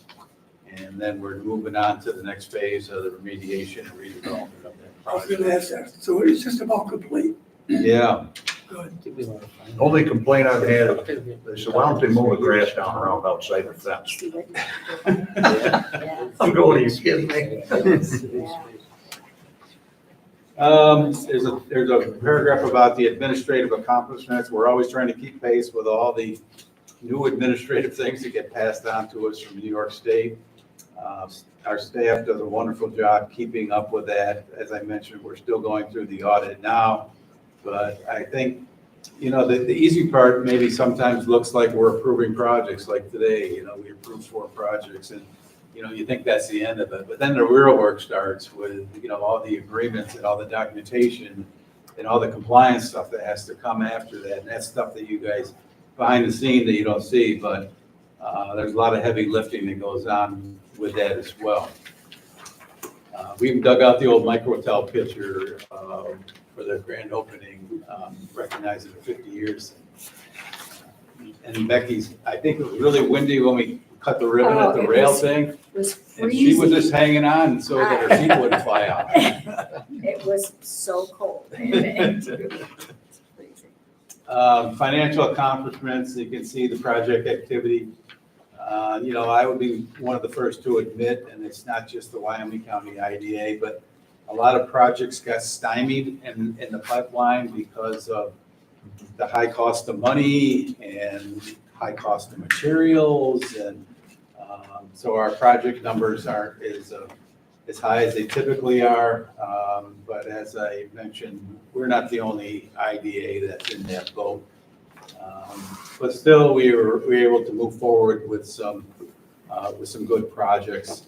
and then we're moving on to the next phase of the remediation and redevelopment of that I was project. gonna ask that, so it's just about complete, Yeah. good. Only complaint I've had is, why don't they mow the grass down around outside the fence? Yeah. I'm going, are you kidding me? There's a paragraph about the administrative accomplishments. We're always trying to keep pace with all the new administrative things that get passed on to us from New York State. Our staff does a wonderful job keeping up with that. As I mentioned, we're still going through the audit now, but I think, the easy part maybe sometimes looks like we're approving projects like today. We approved 4 projects, and you think that's the end of it, but then the real work starts with, all the agreements and all the documentation and all the compliance stuff that has to come after that. And that's stuff that you guys behind the scene that you don't see, but there's a lot of heavy lifting that goes on with that as well. We even dug out the old Microtel picture for the grand opening, recognizing the 50 years. And Becky's, I think it was really windy when we cut the ribbon at the rail thing. It was And she was freezing. just hanging on so that her feet wouldn't fly out. It was so cold. Financial accomplishments, you can see the project activity. I would be one of the first to admit, and it's not just the Wyoming County IDA, but a lot of projects got stymied in the pipeline because of the high cost of money and high cost of materials. And so our project numbers aren't as high as they typically are. But as I mentioned, we're not the only IDA that's in that boat. But still, we were able to move forward with some good projects.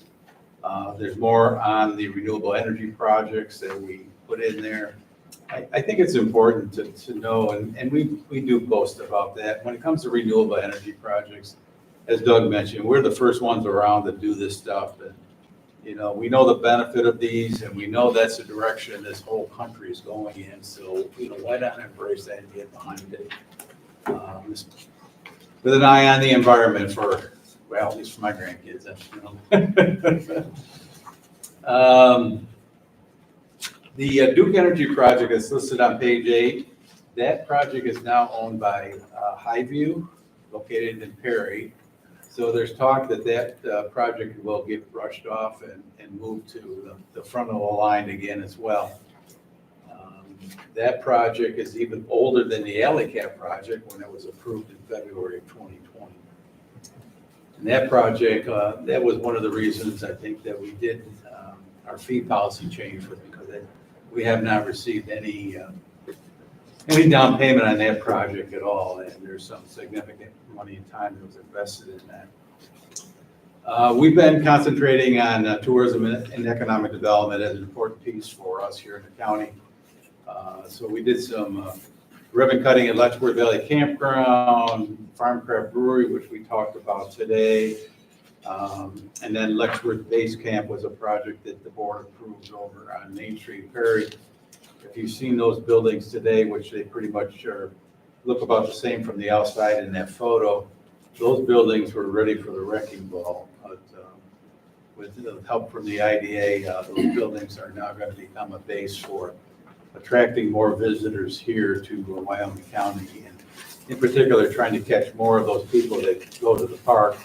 There's more on the renewable energy projects that we put in there. I think it's important to know, and we do boast about that. When it comes to renewable energy projects, as Doug mentioned, we're the first ones around to do this stuff. And, we know the benefit of these, and we know that's the direction this whole country is going in. So, why not embrace that and get behind it? With an eye on the environment at least for my grandkids. The Duke Energy project is listed on page 8. That project is now owned by Highview, located in Perry. So there's talk that that project will get brushed off and moved to the front of the line again as well. That project is even older than the Alley Cap project when it was approved in February of 2020. And that project, that was one of the reasons I think that we did our fee policy change was because we have not received any down payment on that project at all, and there's some significant money and time that was invested in that. We've been concentrating on tourism and economic development as an important piece for us here in the county. So we did some ribbon cutting at Letchworth Valley Campground, Farmcraft Brewery, which we talked about today. And then Letchworth Base Camp was a project that the board approved over on Main Street, Perry. If you've seen those buildings today, which they pretty much look about the same from the outside in that photo, those buildings were ready for the wrecking ball. But with the help from the IDA, those buildings are now going to become a base for attracting more visitors here to Wyoming County, and in particular, trying to catch more of those people that go to the park,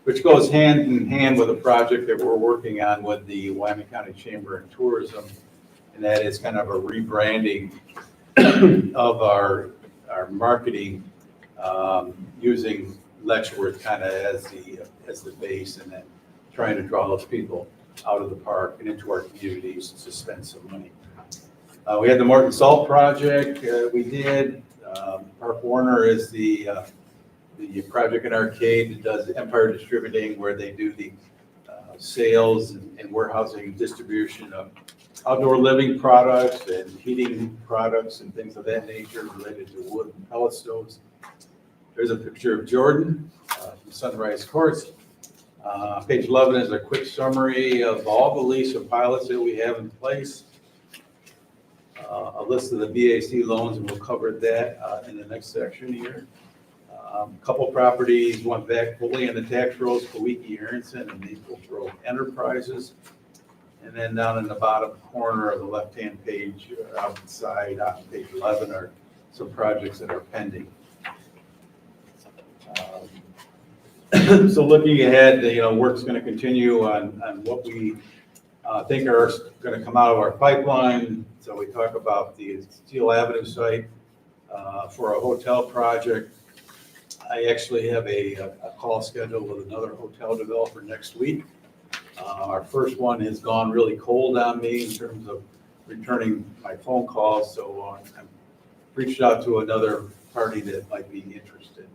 which goes hand in hand with a project that we're working on with the Wyoming County Chamber of Tourism, and that is kind of a rebranding of our marketing, using Letchworth kind of as the base, and then trying to draw those people out of the park and into our communities to spend some money. We had the Morton Salt project we did. Park Warner is the project in Arcade that does Empire Distributing, where they do the sales and warehousing distribution of outdoor living products and heating products and things of that nature related to wood and pellet stoves. There's a picture of Jordan from Sunrise Courts. Page 11 is a quick summary of all the lease and pilots that we have in place. A list of the BAC loans, and we'll cover that in the next section here. A couple properties went back fully in the tax rolls, Kawiki Aronson and Maple Grove Enterprises. And then down in the bottom corner of the left-hand page, outside on page 11, are some projects that are pending. So looking ahead, work's going to continue on what we think are going to come out of our pipeline. So we talk about the Steel Avenue site for a hotel project. I actually have a call scheduled with another hotel developer next week. Our first one has gone really cold on me in terms of returning my phone calls, so I've reached out to another party that might be interested.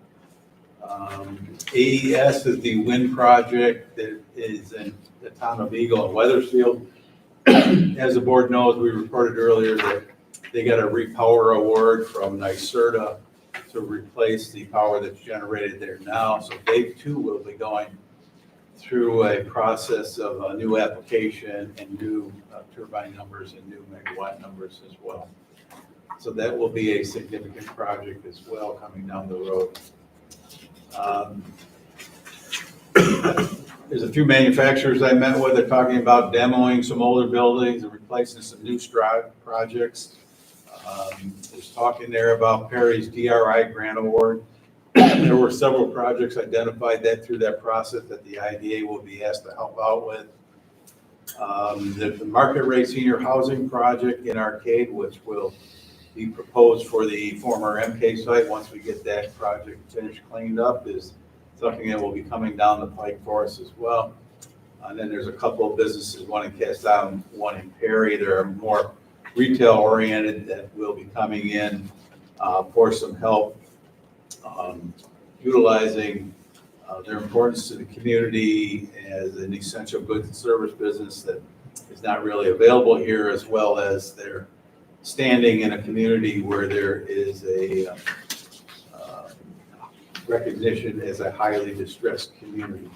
AES is the wind project that is in the town of Eagle and Weathersfield. As the board knows, we reported earlier that they got a repower award from NYSERDA to replace the power that's generated there now. So they too will be going through a process of a new application and new turbine numbers and new megawatt numbers as well. So that will be a significant project as well coming down the road. There's a few manufacturers I met with. They're talking about demoing some older buildings and replacing some new projects. There's talk in there about Perry's DRI grant award. There were several projects identified that through that process that the IDA will be asked to help out with. There's the market rate senior housing project in Arcade, which will be proposed for the former MK site once we get that project finished, cleaned up, is something that will be coming down the pike for us as well. And then there's a couple of businesses, one in Cast Island, one in Perry. They're more retail oriented that will be coming in for some help utilizing their importance to the community as an essential goods and service business that is not really available here, as well as their standing in a community where there is a recognition as a highly distressed community.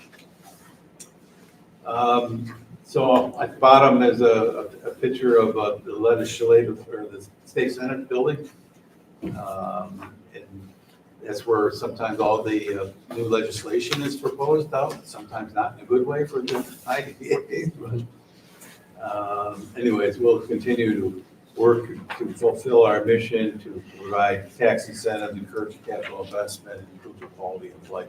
So at the bottom is a picture of the legislative or the state senate building. And that's where sometimes all the new legislation is proposed out, sometimes not in a good way for the IDA. But anyways, we'll continue to work to fulfill our mission to provide tax incentives, encourage capital investment, and improve the quality of life.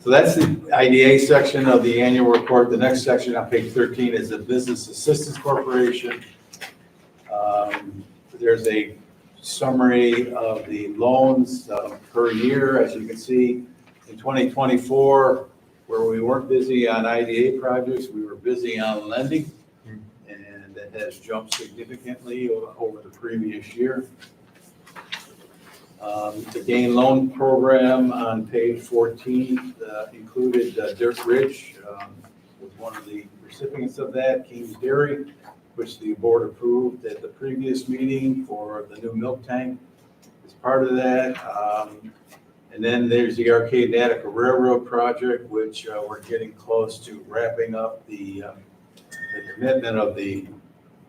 So that's the IDA section of the annual report. The next section on page 13 is the Business Assistance Corporation. There's a summary of the loans per year. As you can see, in 2024, where we weren't busy on IDA projects, we were busy on lending, and that has jumped significantly over the previous year. The GAIN loan program on page 14 included Dirt Ridge, was one of the recipients of that, King's Dairy, which the board approved at the previous meeting for the new milk tank as part of that. And then there's the Arcade Attica Railroad project, which we're getting close to wrapping up the commitment of the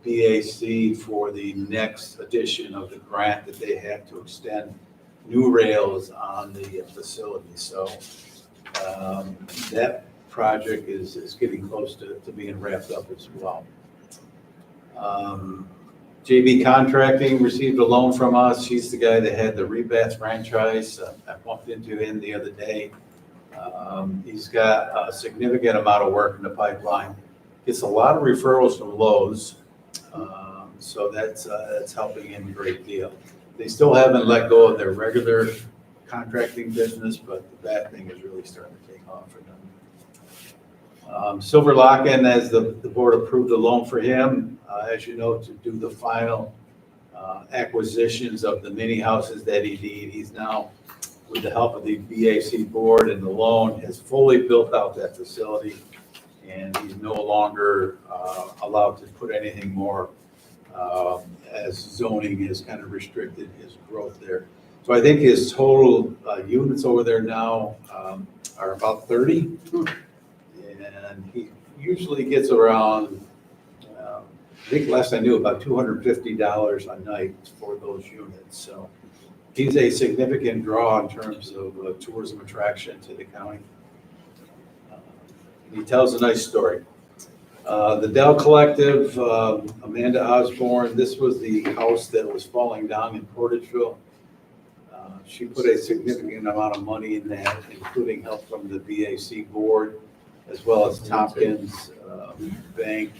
BAC for the next edition of the grant that they have to extend new rails on the facility. So that project is getting close to being wrapped up as well. JB Contracting received a loan from us. He's the guy that had the Rebats franchise. I bumped into him the other day. He's got a significant amount of work in the pipeline. Gets a lot of referrals from Lowe's, so that's helping him a great deal. They still haven't let go of their regular contracting business, but that thing is really starting to take off for them. Silver Locken, as the board approved a loan for him, as you know, to do the final acquisitions of the mini houses that he needs. He's now, with the help of the BAC board and the loan, has fully built out that facility, and he's no longer allowed to put anything more as zoning has kind of restricted his growth there. So I think his total units over there now are about 30. And he usually gets around, I think last I knew, about $250 a night for those units. So he's a significant draw in terms of tourism attraction to the county. He tells a nice story. The Dell Collective, Amanda Osborne, this was the house that was falling down in Portageville. She put a significant amount of money in that, including help from the BAC board, as well as Tompkins Bank.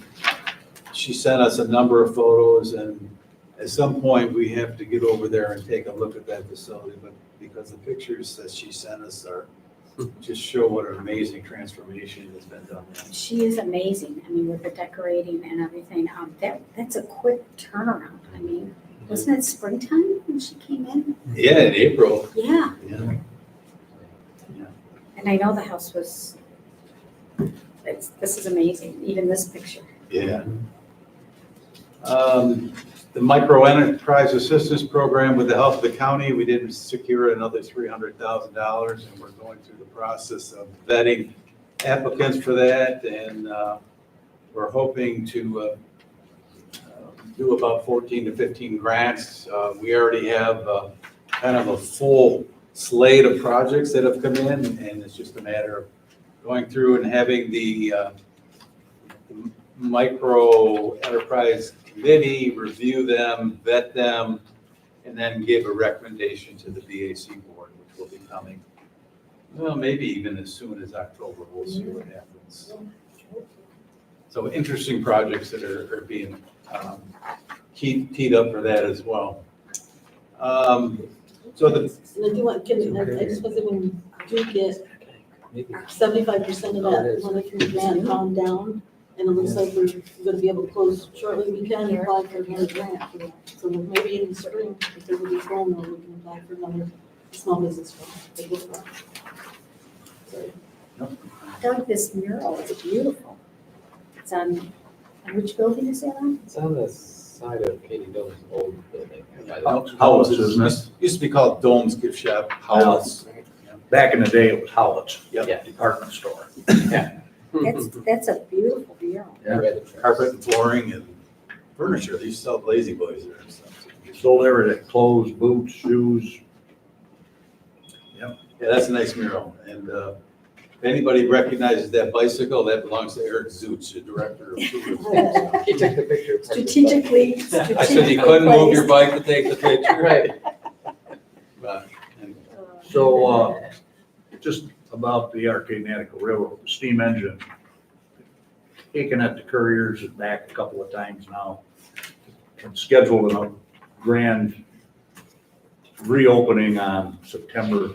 She sent us a number of photos, and at some point we have to get over there and take a look at that facility, but because the pictures that she sent us are just show what an amazing transformation has been done there. She is amazing. I mean, with the decorating and everything, that's a quick turnaround. I mean, wasn't it springtime when she came in? Yeah, in April. Yeah. Yeah. And I know the house was, this is amazing, even this picture. Yeah. The Micro Enterprise Assistance Program, with the help of the county, we did secure another $300,000, and we're going through the process of vetting applicants for that, and we're hoping to do about 14 to 15 grants. We already have kind of a full slate of projects that have come in, and it's just a matter of going through and having the Micro Enterprise Committee review them, vet them, and then give a recommendation to the BAC board, which will be coming, well, maybe even as soon as October. We'll see what happens. So interesting projects that are being teed up for that as well. So the, And I do want, I just was when you do get 75% of that money from the grant drawn down, and it looks like we're gonna be able to close shortly, we can apply for another grant for that. So maybe in the spring, if there will be phone, then we can apply for another small business grant. Doug, this mural is beautiful. It's on which building is that on? It's on the side of Katie Dome's old building. Howlett's, isn't it? used to be called Dome's Gift Shop, Howlett's. Back in the day, it was Howlett's. Yep. Department store. That's a beautiful mural. Carpet and flooring and furniture. They used to sell Lazy Boys there and stuff. Sold everything, clothes, boots, shoes. Yeah, that's a nice mural. And If anybody recognizes that bicycle, that belongs to Eric Zoots, the director of tourism. He took the picture. Strategically. I said you couldn't move your bike to take the picture. Right. But, anyway. So, just about the Arcade Nattico Railroad, the steam engine, taken at the Couriers and back a couple of times now. And scheduled a grand reopening on September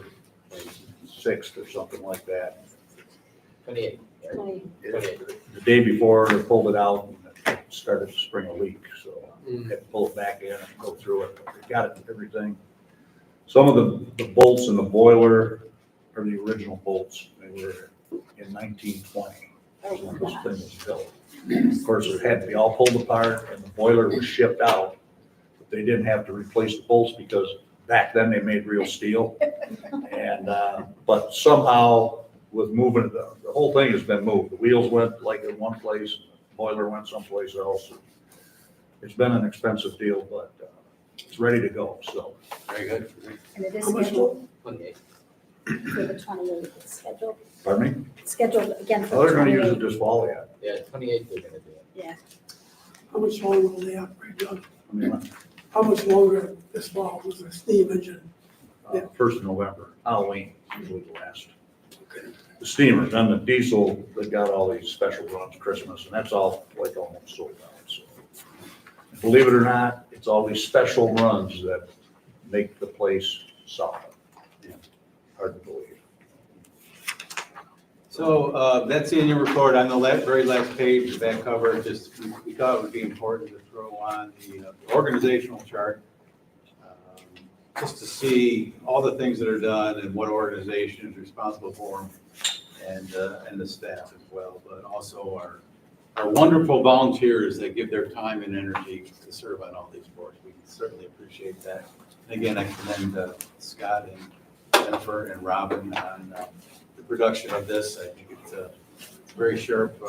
6th or something like that. 28. The day before, they pulled it out and it started to spring a leak, so Mm. had to pull it back in and go through it. They got it, everything. Some of the bolts in the boiler are the original bolts. They were in 1920 when this thing was built. Of course, it had to be all pulled apart and the boiler was shipped out. But they didn't have to replace the bolts because back then they made real steel. And, but somehow with moving, the whole thing has been moved. The wheels went like in one place, the boiler went someplace else. It's been an expensive deal, but it's ready to go, so. Very good. And it is How much scheduled 28. for the 28th, it's scheduled, Pardon me? scheduled again for Well, the they're gonna use it 28th. this fall yet. Yeah, 28th they're gonna do it. Yeah, How much longer will they operate, Doug? I mean, How much longer this fall with the steam engine? 1st of November, Halloween, usually the last. The steamers, and the diesel, they got all these special runs, Christmas, and that's all like almost sold out, so. Believe it or not, it's all these special runs that make the place solid. Hard to believe. So that's the annual report. On the very last page, the back cover, just, we thought it would be important to throw on the organizational chart, just to see all the things that are done and what organization is responsible for them, and the staff as well, but also our wonderful volunteers that give their time and energy to serve on all these boards. We certainly appreciate that. And again, I commend Scott and Jennifer and Robin on the production of this. I think it's a very sharp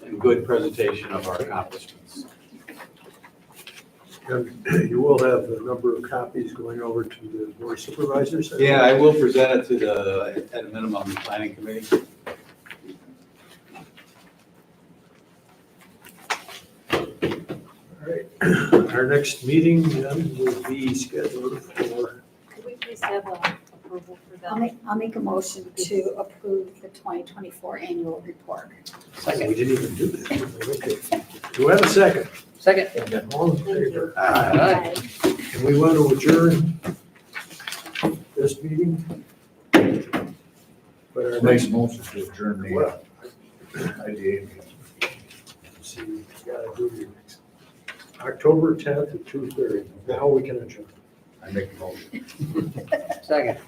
and good presentation of our accomplishments. And you will have a number of copies going over to the board of supervisors? Yeah, I will present it to at a minimum, the planning committee. All right, our next meeting then will be scheduled for, Could we please have a approval for I'll that? make a motion to approve the 2024 annual report. we Second. didn't even do that. Okay. Do we have a second? Second. All in favor? Aye. And we want to adjourn this meeting? But our Makes next, motion to adjourn the well, IDA meeting. see, we gotta do the next. October 10th at 2:30. Now we can adjourn. I make a motion. Second.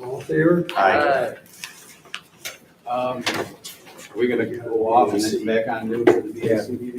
All in favor? Aye. Are we gonna go off and then back on new for the BAC meeting?